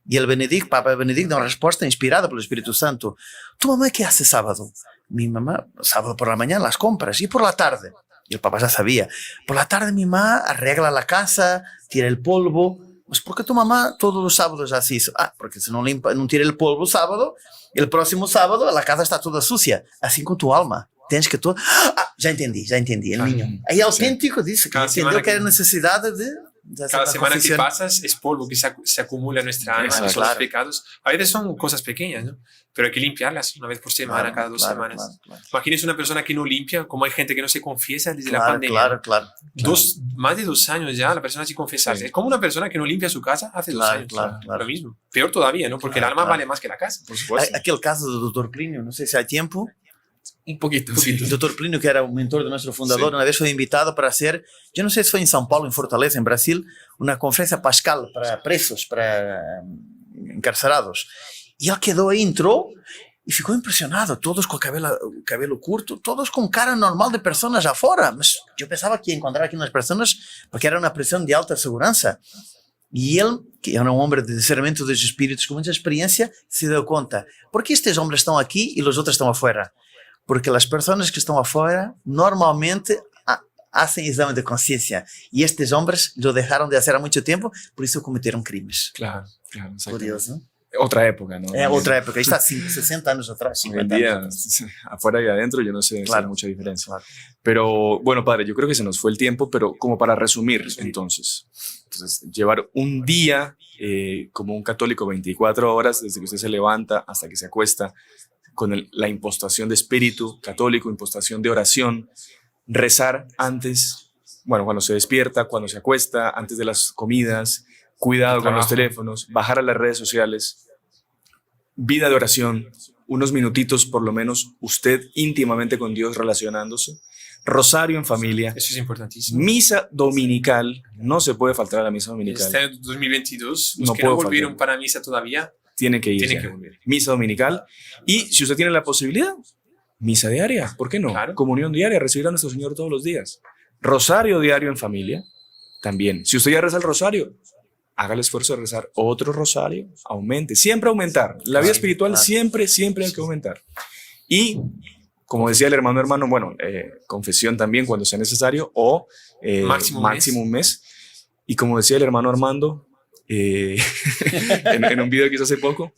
E el Benedicto, Papa Benedicto, da uma resposta inspirada pelo Espírito Santo. Tu mamá, ¿qué hace sábado? Mi mamá, sábado por la mañana las compras y por la tarde. Y el Papa ya sabía. Por la tarde mi mamá arregla la casa, tira el polvo. Pues ¿por qué tu mamá todos los sábados hace eso? Ah, porque si no limpa, no tira el polvo sábado, el próximo sábado la casa está toda sucia. Así con tu alma. Tienes que todo... Ah, ya entendí, el niño. Ahí auténtico dice que Cada entendió semana que era que- necesidad de hacer Cada la semana que confesión. pasas es polvo que se acumula en nuestra alma, Exacto. que son los Claro. pecados. A veces son cosas pequeñas, ¿no? Pero hay que limpiarlas una vez por semana, Claro, cada 2 claro, semanas. claro, claro. Imagínese una persona que no limpia, como hay gente que no se confiesa desde la Claro, pandemia. claro, claro. Más de 2 años ya la persona sin confesarse. Sí. Es como una persona que no limpia su casa hace 2 Claro, años. claro. Lo mismo. Peor todavía, ¿no? Porque Claro, el alma claro. vale más que la casa. Por supuesto. Aquel caso del Dr. Plinio, no sé si hay tiempo. Un poquito. El Dr. Plinio, que era un mentor de nuestro fundador, Sí. una vez fue invitado para hacer, yo no sé si fue en São Paulo, en Fortaleza, en Brasil, una conferencia pascal para presos, para encarcerados. Y él quedó ahí, entró y ficou impresionado, todos con cabelo curto, todos con cara normal de personas afuera. Yo pensaba que ia encontrar aquí unas personas porque era una prisión de alta seguridad. Y él, que era un hombre de discernimiento de los espíritus con mucha experiencia, se dio cuenta, ¿por qué estos hombres están aquí y los otros están afuera? Porque las personas que están afuera normalmente hacen examen de conciencia y estos hombres lo dejaron de hacer a mucho tiempo, por eso cometieron crímenes. Claro, claro. exactamente. Curioso, ¿no? Otra época, ¿no? Otra época, ahí está 60 años atrás. Hoy en 50 día, años atrás. afuera y adentro, yo no sé si Claro. hay mucha diferencia. Claro. Pero bueno, padre, yo creo que se nos fue el tiempo, pero como para resumir, entonces, llevar un día como un católico, 24 horas, desde que usted se levanta hasta que se acuesta, con la impostación de espíritu católico, impostación de oración, rezar antes, bueno, cuando se despierta, cuando se acuesta, antes de las comidas, cuidado con los teléfonos, bajar a las redes sociales, vida de oración, unos minutitos por lo menos, usted íntimamente con Dios relacionándose, rosario en familia, Eso es importantísimo. misa dominical, no se puede faltar a la misa dominical, Este año 2022, los No que no puedo volvieron faltar. para misa todavía, tiene que ir. tienen que volver. Misa dominical y si usted tiene la posibilidad, misa diaria, ¿por qué no? Claro. Comunión diaria, recibir a nuestro Señor todos los días. Rosario diario en familia, también. Si usted ya reza el rosario, haga el esfuerzo de rezar otro rosario, aumente, siempre aumentar. La vida Claro, espiritual claro. siempre hay que aumentar. Y, como decía el hermano, bueno, confesión también cuando sea necesario o Máximo un mes. Y como decía el hermano Armando, en un video que hizo hace poco,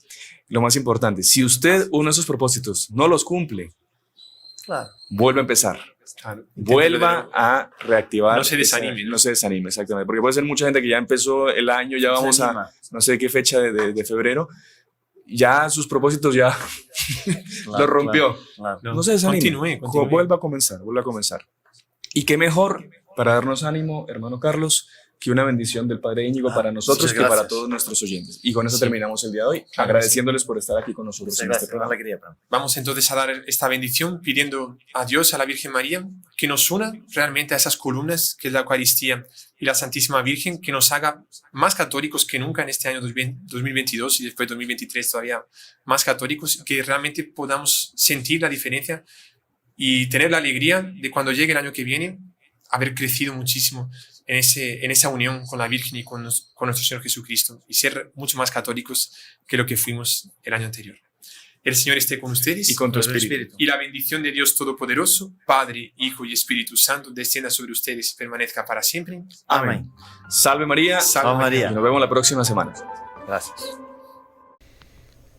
lo más importante, si usted uno de esos propósitos no los cumple, Claro. vuelve a empezar. Claro. Vuelva a reactivar. No se desanime, ¿no? No se desanime, exactamente. Porque puede ser mucha gente que ya empezó el año, ya vamos Se a anima. no sé qué fecha de febrero, ya sus propósitos ya lo rompió. Claro. No se desanime. Continúe. Vuelva a comenzar. Y qué mejor para darnos ánimo, hermano Carlos, que una bendición del Padre Íñigo para nosotros muchas que para gracias. todos nuestros oyentes. Y con eso Sí. terminamos el día de hoy, Claro, agradeciéndoles por estar aquí con nosotros Muchas en gracias, este una programa. alegría para mí. Vamos entonces a dar esta bendición pidiendo a Dios, a la Virgen María, que nos una realmente a esas columnas que es la Eucaristía y la Santísima Virgen, que nos haga más católicos que nunca en este año 2022 y después 2023 todavía más católicos, y que realmente podamos sentir la diferencia y tener la alegría de cuando llegue el año que viene haber crecido muchísimo en esa unión con la Virgen y con nuestro Señor Jesucristo y ser mucho más católicos que lo que fuimos el año anterior. El Señor esté con ustedes y con tu espíritu. Y la bendición de Dios Todopoderoso, Padre, Hijo y Espíritu Santo, descienda sobre ustedes y permanezca para siempre. Amén. Salve María. Salve María. Y nos vemos la próxima semana. Gracias.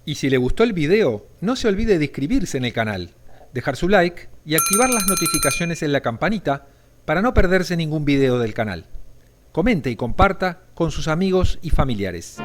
Y si le gustó el video, no se olvide de inscribirse en el canal, dejar su like y activar las notificaciones en la campanita para no perderse ningún video del canal. Comente y comparta con sus amigos y familiares.